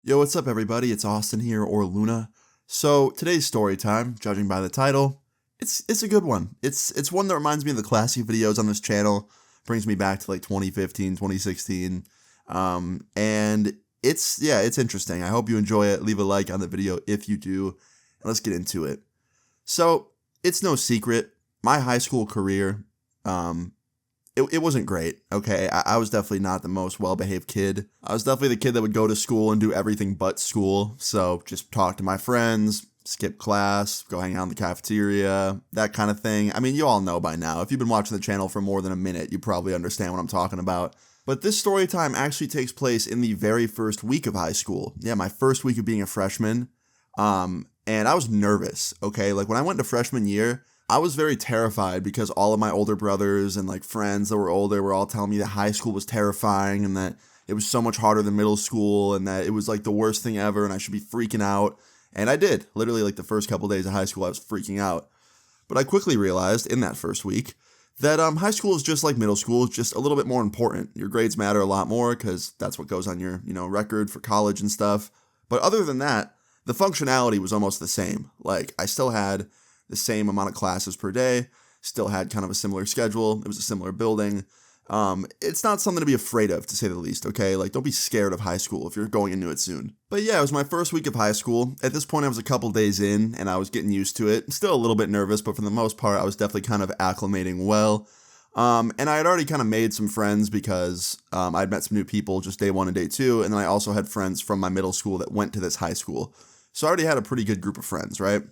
Yo, what's up, everybody? It's Austin here, or Luna. So today's story time, judging by the title, it's a good one. It's one that reminds me of the classic videos on this channel. Brings me back to like 2015, 2016, and it's interesting. I hope you enjoy it. Leave a like on the video if you do, and let's get into it. So it's no secret, my high school career, it wasn't great, okay? I was definitely not the most well-behaved kid. I was definitely the kid that would go to school and do everything but school. So just talk to my friends, skip class, go hang out in the cafeteria, that kind of thing. I mean, you all know by now. If you've been watching the channel for more than a minute, you probably understand what I'm talking about. But this story time actually takes place in the very first week of high school. Yeah, my first week of being a freshman. And I was nervous, okay? Like when I went to freshman year, I was very terrified because all of my older brothers and like friends that were older were all telling me that high school was terrifying and that it was so much harder than middle school and that it was like the worst thing ever and I should be freaking out. And I did. Literally like the first couple days of high school, I was freaking out. But I quickly realized in that first week that high school is just like middle school, it's just a little bit more important. Your grades matter a lot more because that's what goes on your, record for college and stuff. But other than that, the functionality was almost the same. Like I still had the same amount of classes per day, still had kind of a similar schedule. It was a similar building. It's not something to be afraid of, to say the least, okay? Like, don't be scared of high school if you're going into it soon. But yeah, it was my first week of high school. At this point, I was a couple days in, and I was getting used to it. Still a little bit nervous, but for the most part, I was definitely kind of acclimating well. And I had already kind of made some friends because I'd met some new people just day one and day two, and then I also had friends from my middle school that went to this high school. So I already had a pretty good group of friends, right?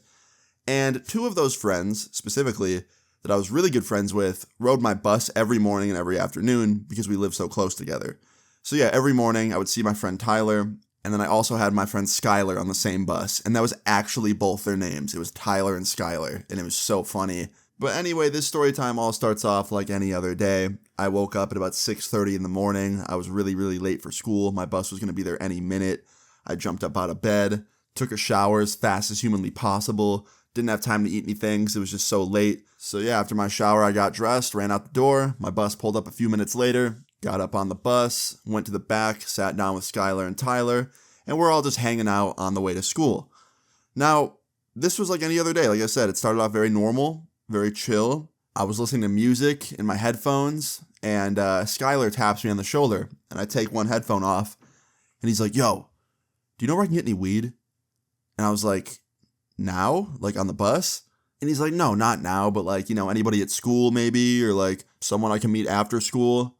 And two of those friends, specifically, that I was really good friends with, rode my bus every morning and every afternoon because we lived so close together. So yeah, every morning I would see my friend Tyler, and then I also had my friend Skylar on the same bus, and that was actually both their names. It was Tyler and Skylar, and it was so funny. But anyway, this story time all starts off like any other day. I woke up at about 6:30 in the morning. I was really, really late for school. My bus was going to be there any minute. I jumped up out of bed, took a shower as fast as humanly possible. Didn't have time to eat anything because it was just so late. So yeah, after my shower, I got dressed, ran out the door. My bus pulled up a few minutes later, got up on the bus, went to the back, sat down with Skylar and Tyler, and we're all just hanging out on the way to school. Now, this was like any other day. Like I said, it started off very normal, very chill. I was listening to music in my headphones, and Skylar taps me on the shoulder, and I take one headphone off, and he's like, "Yo, do you know where I can get any weed?" And I was like, "Now? Like on the bus?" And he's like, "No, not now, but like, anybody at school maybe, or like someone I can meet after school."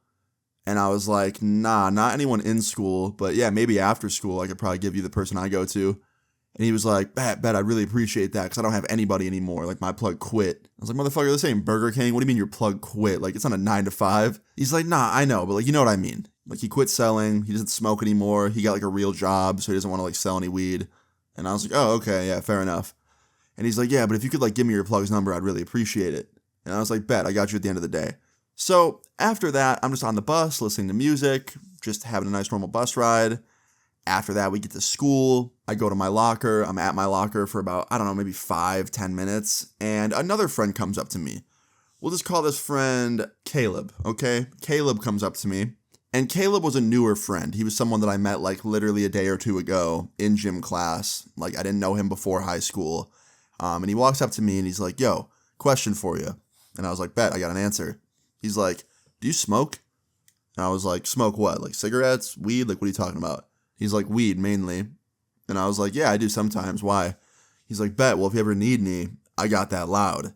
And I was like, "Nah, not anyone in school, but yeah, maybe after school I could probably give you the person I go to." And he was like, bet, I really appreciate that because I don't have anybody anymore. Like my plug quit. I was like, "Motherfucker, this ain't Burger King. What do you mean your plug quit? Like it's not a 9 to 5. He's like, "Nah, I know, but like, you know what I mean. Like he quit selling. He doesn't smoke anymore. He got like a real job, so he doesn't want to like sell any weed." And I was like, "Oh, okay, yeah, fair enough." And he's like, "Yeah, but if you could like give me your plug's number, I'd really appreciate it." And I was like, "Bet, I got you at the end of the day." So after that, I'm just on the bus, listening to music, just having a nice normal bus ride. After that, we get to school. I go to my locker. I'm at my locker for about, I don't know, maybe 5-10 minutes. And another friend comes up to me. We'll just call this friend Caleb, okay? Caleb comes up to me. And Caleb was a newer friend. He was someone that I met like literally a day or two ago in gym class. Like I didn't know him before high school. And he walks up to me and he's like, "Yo, question for you." And I was like, "Bet, I got an answer." He's like, "Do you smoke?" And I was like, "Smoke what? Like cigarettes, weed? Like what are you talking about?" He's like, "Weed mainly." And I was like, "Yeah, I do sometimes. Why?" He's like, "Bet, well, if you ever need me, I got that loud."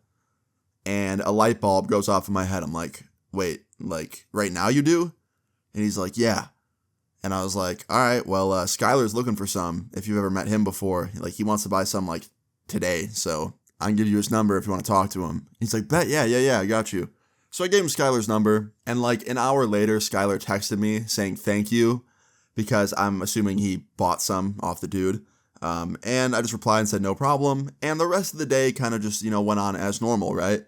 And a light bulb goes off in my head. I'm like, "Wait, like right now you do?" And he's like, "Yeah." And I was like, "All right, well, Skylar's looking for some. If you've ever met him before, like he wants to buy some like today. So I can give you his number if you want to talk to him." He's like, "Bet, yeah, I got you." So I gave him Skylar's number. And like an hour later, Skylar texted me saying thank you because I'm assuming he bought some off the dude. And I just replied and said no problem. And the rest of the day kind of just, went on as normal, right?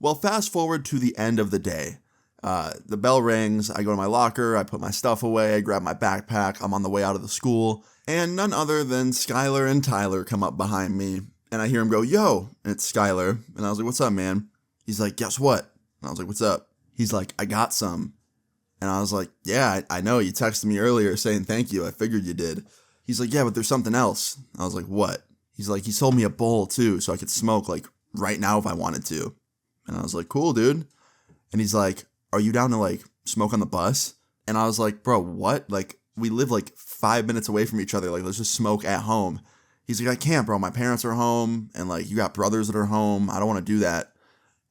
Well, fast forward to the end of the day. The bell rings, I go to my locker, I put my stuff away, I grab my backpack, I'm on the way out of the school, and none other than Skylar and Tyler come up behind me, and I hear him go, "Yo," and it's Skylar, and I was like, "What's up, man?" He's like, "Guess what?" And I was like, "What's up?" He's like, "I got some." And I was like, "Yeah, I know, you texted me earlier saying thank you, I figured you did." He's like, yeah, but there's something else. I was like, what? He's like, he sold me a bowl too, so I could smoke like right now if I wanted to. And I was like, cool, dude. And he's like, are you down to like smoke on the bus? And I was like, bro, what? Like, we live like 5 minutes away from each other. Like, let's just smoke at home. He's like, I can't, bro. My parents are home and like you got brothers that are home. I don't want to do that.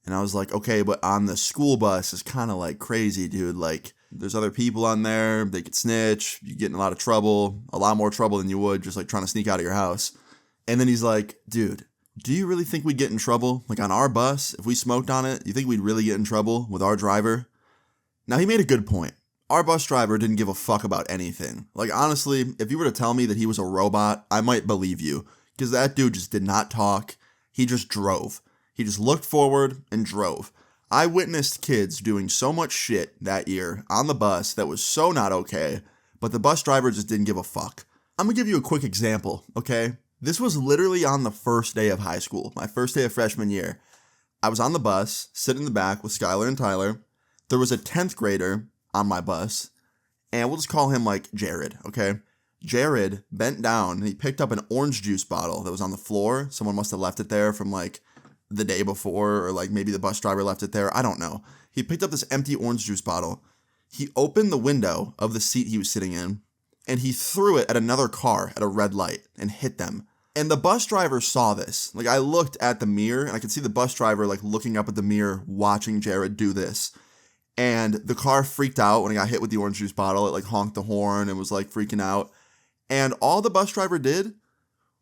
And I was like, okay, but on the school bus is kind of like crazy, dude. Like, there's other people on there. They could snitch. You get in a lot of trouble, a lot more trouble than you would just like trying to sneak out of your house. And then he's like, dude, do you really think we'd get in trouble? Like on our bus, if we smoked on it, you think we'd really get in trouble with our driver? Now, he made a good point. Our bus driver didn't give a fuck about anything. Like, honestly, if you were to tell me that he was a robot, I might believe you. Because that dude just did not talk. He just drove. He just looked forward and drove. I witnessed kids doing so much shit that year on the bus that was so not okay, but the bus driver just didn't give a fuck. I'm gonna give you a quick example, okay? This was literally on the first day of high school, my first day of freshman year. I was on the bus, sitting in the back with Skylar and Tyler. There was a 10th grader on my bus, and we'll just call him like Jared, okay? Jared bent down and he picked up an orange juice bottle that was on the floor. Someone must have left it there from like the day before, or like maybe the bus driver left it there. I don't know. He picked up this empty orange juice bottle. He opened the window of the seat he was sitting in and he threw it at another car at a red light and hit them. And the bus driver saw this. Like, I looked at the mirror and I could see the bus driver like looking up at the mirror, watching Jared do this. And the car freaked out when it got hit with the orange juice bottle. It like honked the horn and was like freaking out. And all the bus driver did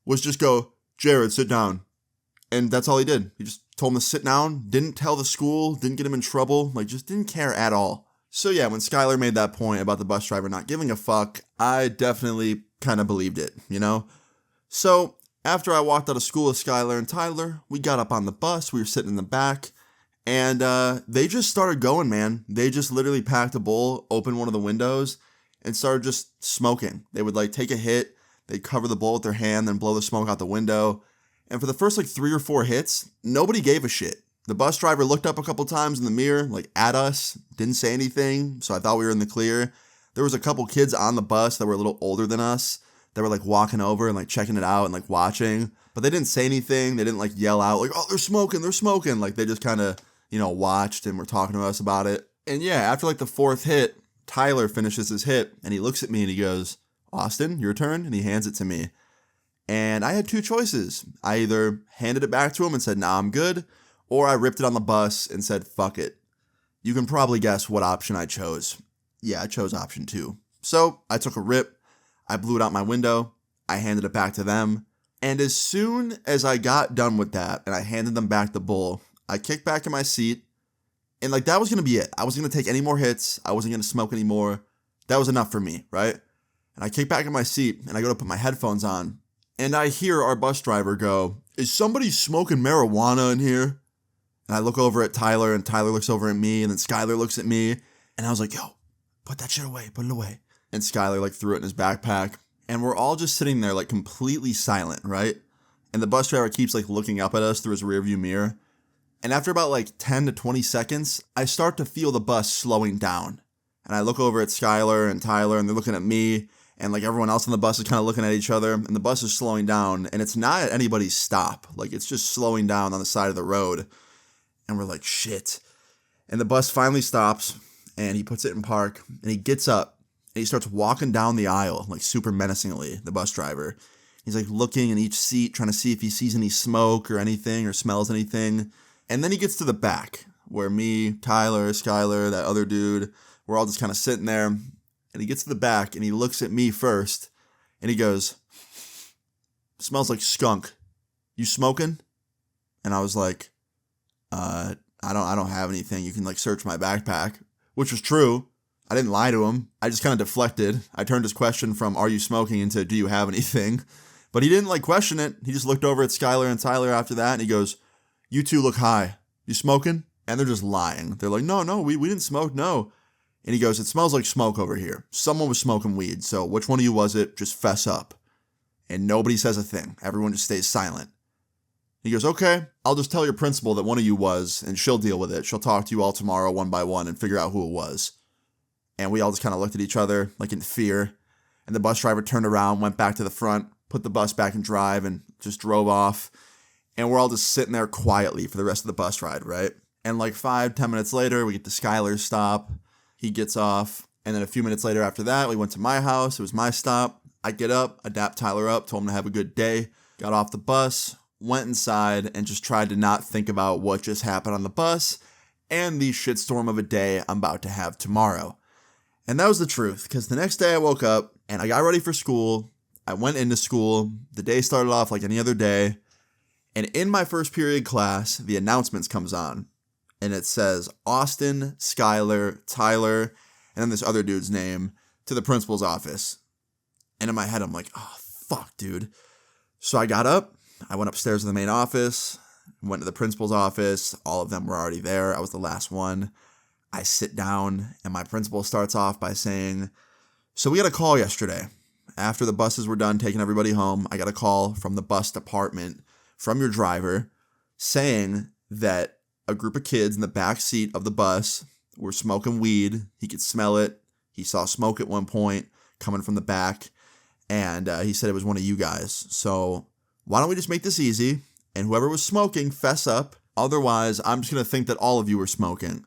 was just go, Jared, sit down. And that's all he did. He just told him to sit down, didn't tell the school, didn't get him in trouble, like just didn't care at all. So yeah, when Skylar made that point about the bus driver not giving a fuck, I definitely kind of believed it, you know? So after I walked out of school with Skylar and Tyler, we got up on the bus, we were sitting in the back, and they just started going, man. They just literally packed a bowl, opened one of the windows, and started just smoking. They would like take a hit, they'd cover the bowl with their hand, then blow the smoke out the window. And for the first like 3 or 4 hits, nobody gave a shit. The bus driver looked up a couple times in the mirror, like at us, didn't say anything, so I thought we were in the clear. There was a couple kids on the bus that were a little older than us that were like walking over and like checking it out and like watching, but they didn't say anything. They didn't like yell out like, oh, they're smoking. Like they just kind of, you know, watched and were talking to us about it. And yeah, after like the 4th hit, Tyler finishes his hit and he looks at me and he goes, Austin, your turn? And he hands it to me. And I had 2 choices. I either handed it back to him and said, nah, I'm good, or I ripped it on the bus and said, fuck it. You can probably guess what option I chose. Yeah, I chose option 2. So I took a rip, I blew it out my window, I handed it back to them, and as soon as I got done with that and I handed them back the bowl, I kicked back in my seat, and like that was going to be it. I wasn't going to take any more hits, I wasn't going to smoke anymore. That was enough for me, right? And I kicked back in my seat and I go to put my headphones on, and I hear our bus driver go, is somebody smoking marijuana in here? And I look over at Tyler, and Tyler looks over at me, and then Skylar looks at me, and I was like, yo, put that shit away, put it away. And Skylar like threw it in his backpack, and we're all just sitting there like completely silent, right? And the bus driver keeps like looking up at us through his rearview mirror. And after about like 10 to 20 seconds, I start to feel the bus slowing down. And I look over at Skylar and Tyler, and they're looking at me, and like everyone else on the bus is kind of looking at each other, and the bus is slowing down, and it's not at anybody's stop. Like it's just slowing down on the side of the road. And we're like, shit. And the bus finally stops, and he puts it in park, and he gets up, and he starts walking down the aisle, like super menacingly, the bus driver. He's like looking in each seat, trying to see if he sees any smoke or anything, or smells anything. And then he gets to the back, where me, Tyler, Skylar, that other dude, we're all just kind of sitting there. And he gets to the back, and he looks at me first, and he goes, smells like skunk. You smoking? And I was like, I don't have anything. You can like search my backpack, which was true. I didn't lie to him. I just kind of deflected. I turned his question from, are you smoking, into, do you have anything? But he didn't like question it. He just looked over at Skylar and Tyler after that, and he goes, you two look high. You smoking? And they're just lying. They're like, no, we didn't smoke, no. And he goes, it smells like smoke over here. Someone was smoking weed, so which one of you was it? Just fess up. And nobody says a thing. Everyone just stays silent. He goes, okay, I'll just tell your principal that one of you was, and she'll deal with it. She'll talk to you all tomorrow one by one and figure out who it was. And we all just kind of looked at each other, like in fear. And the bus driver turned around, went back to the front, put the bus back in drive, and just drove off. And we're all just sitting there quietly for the rest of the bus ride, right? And like 5-10 minutes later, we get to Skylar's stop. He gets off. And then a few minutes later after that, we went to my house. It was my stop. I get up, I dap Tyler up, told him to have a good day. Got off the bus, went inside, and just tried to not think about what just happened on the bus and the shitstorm of a day I'm about to have tomorrow. And that was the truth, because the next day I woke up and I got ready for school. I went into school. The day started off like any other day. And in my first period class, the announcements comes on. And it says Austin, Skylar, Tyler, and then this other dude's name to the principal's office. And in my head, I'm like, oh, fuck, dude. So I got up. I went upstairs to the main office, went to the principal's office. All of them were already there. I was the last one. I sit down, and my principal starts off by saying, so we got a call yesterday. After the buses were done taking everybody home, I got a call from the bus department, from your driver, saying that a group of kids in the back seat of the bus were smoking weed. He could smell it. He saw smoke at one point coming from the back, and he said it was one of you guys. So why don't we just make this easy, and whoever was smoking, fess up. Otherwise, I'm just going to think that all of you were smoking.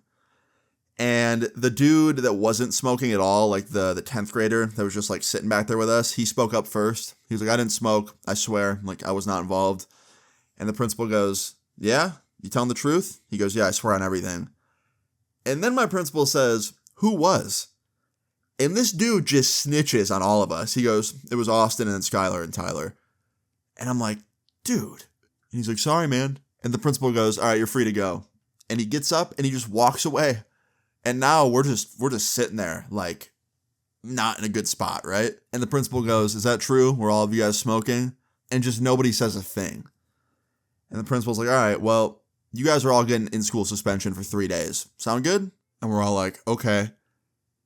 And the dude that wasn't smoking at all, like the 10th grader that was just like sitting back there with us, he spoke up first. He was like, I didn't smoke. I swear. Like, I was not involved. And the principal goes, yeah, you telling the truth? He goes, yeah, I swear on everything. And then my principal says, who was? And this dude just snitches on all of us. He goes, it was Austin and then Skylar and Tyler. And I'm like, dude. And he's like, sorry, man. And the principal goes, all right, you're free to go. And he gets up and he just walks away. And now we're just sitting there, like, not in a good spot, right? And the principal goes, is that true? Were all of you guys smoking? And just nobody says a thing. And the principal's like, all right, well, you guys are all getting in-school suspension for 3 days. Sound good? And we're all like, okay.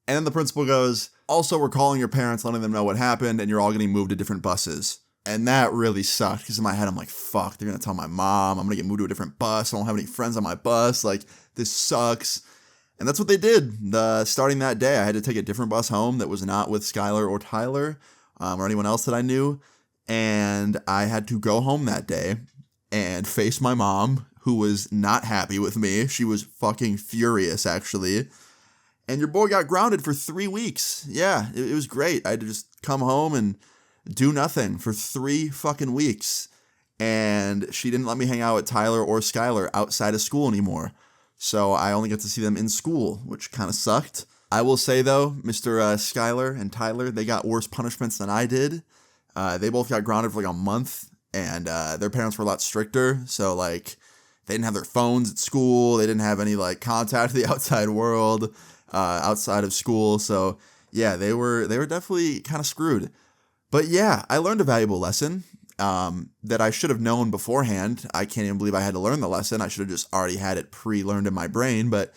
And then the principal goes, also, we're calling your parents, letting them know what happened, and you're all getting moved to different buses. And that really sucked, because in my head, I'm like, fuck, they're going to tell my mom, I'm going to get moved to a different bus, I don't have any friends on my bus, like, this sucks. And that's what they did. Starting that day, I had to take a different bus home that was not with Skylar or Tyler or anyone else that I knew. And I had to go home that day and face my mom, who was not happy with me. She was fucking furious, actually. And your boy got grounded for 3 weeks. Yeah, it was great. I had to just come home and do nothing for 3 fucking weeks. And she didn't let me hang out with Tyler or Skylar outside of school anymore. So I only get to see them in school, which kind of sucked. I will say, though, Mr. Skylar and Tyler, they got worse punishments than I did. They both got grounded for like a month, and their parents were a lot stricter. So, like, they didn't have their phones at school. They didn't have any, like, contact with the outside world outside of school. So, yeah, they were definitely kind of screwed. But, yeah, I learned a valuable lesson. That I should have known beforehand. I can't even believe I had to learn the lesson. I should have just already had it pre-learned in my brain. But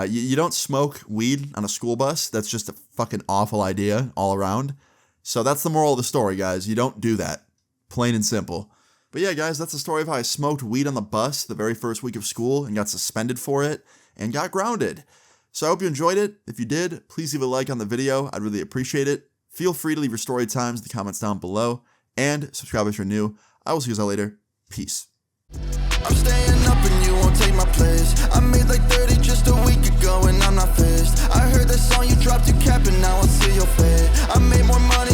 you don't smoke weed on a school bus. That's just a fucking awful idea all around. So that's the moral of the story, guys. You don't do that. Plain and simple. But yeah, guys, that's the story of how I smoked weed on the bus the very first week of school and got suspended for it and got grounded. So I hope you enjoyed it. If you did, please leave a like on the video. I'd really appreciate it. Feel free to leave your story times in the comments down below. And subscribe if you're new. I will see you guys all later. Peace. I'm staying up and you won't take my place. I made like 30 just a week ago and I'm not faced. I heard that song you dropped, you capping, now I see your fade. I made more money